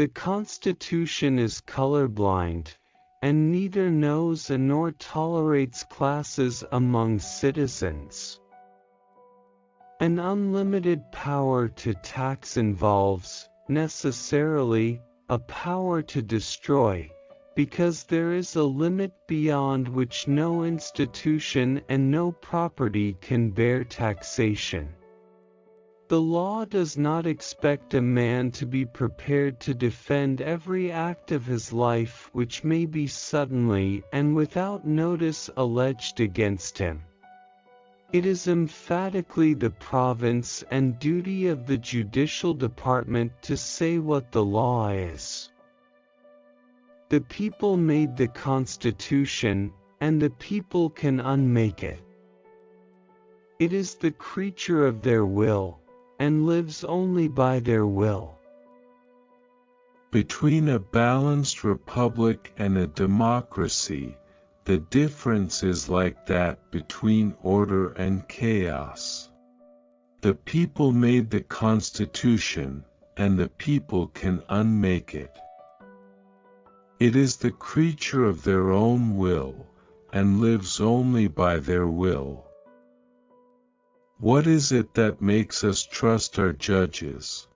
The Constitution is colorblind, and neither knows nor tolerates classes among citizens. An unlimited power to tax involves, necessarily, a power to destroy, because there is a limit beyond which no institution and no property can bear taxation. The law does not expect a man to be prepared to defend every act of his life which may be suddenly and without notice alleged against him. It is emphatically the province and duty of the judicial department to say what the law is. The people made the Constitution, and the people can unmake it. It is the creature of their will, and lives only by their will. Between a balanced republic and a democracy, the difference is like that between order and chaos. The people made the Constitution, and the people can unmake it. It is the creature of their own will, and lives only by their will. What is it that makes us trust our judges?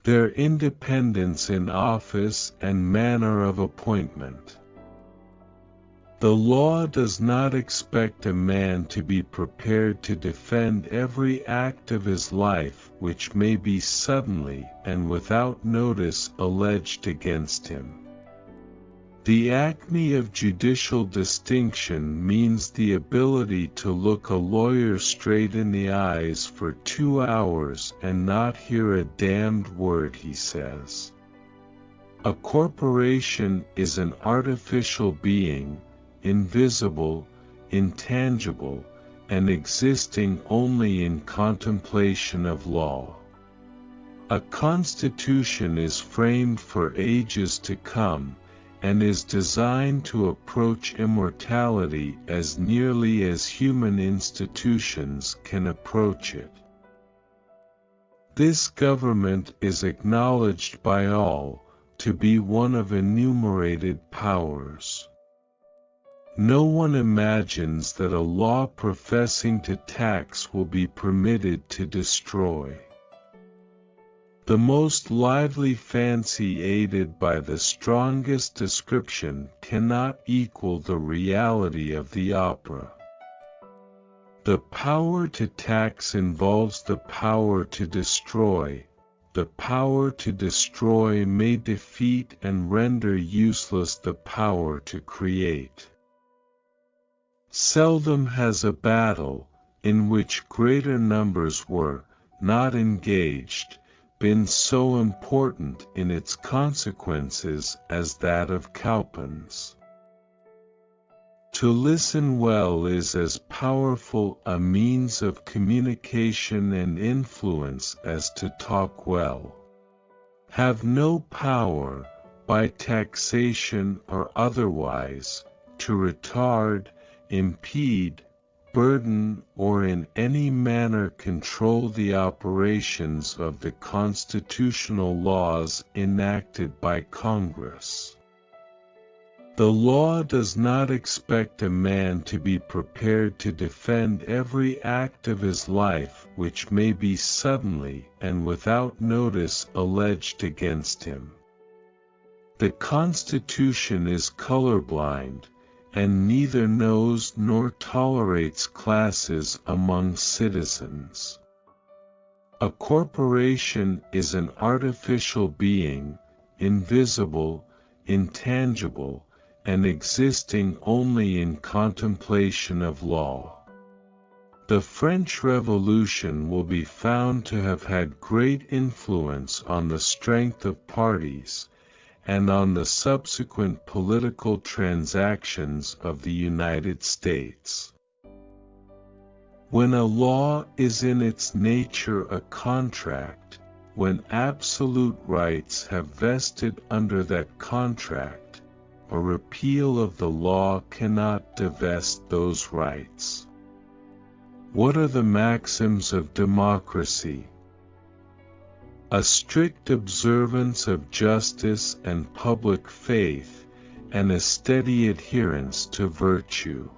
Their independence in office and manner of appointment. The law does not expect a man to be prepared to defend every act of his life which may be suddenly and without notice alleged against him. The acme of judicial distinction means the ability to look a lawyer straight in the eyes for 2 hours and not hear a damned word he says. A corporation is an artificial being, invisible, intangible, and existing only in contemplation of law. A constitution is framed for ages to come, and is designed to approach immortality as nearly as human institutions can approach it. This government is acknowledged by all to be one of enumerated powers. No one imagines that a law professing to tax will be permitted to destroy. The most lively fancy aided by the strongest description cannot equal the reality of the opera. The power to tax involves the power to destroy. The power to destroy may defeat and render useless the power to create. Seldom has a battle, in which greater numbers were not engaged, been so important in its consequences as that of Cowpens. To listen well is as powerful a means of communication and influence as to talk well. Have no power, by taxation or otherwise, to retard, impede, burden, or in any manner control the operations of the constitutional laws enacted by Congress. The law does not expect a man to be prepared to defend every act of his life which may be suddenly and without notice alleged against him. The Constitution is colorblind, and neither knows nor tolerates classes among citizens. A corporation is an artificial being, invisible, intangible, and existing only in contemplation of law. The French Revolution will be found to have had great influence on the strength of parties, and on the subsequent political transactions of the United States. When a law is in its nature a contract, when absolute rights have vested under that contract, a repeal of the law cannot divest those rights. What are the maxims of democracy? a strict observance of justice and public faith, and a steady adherence to virtue.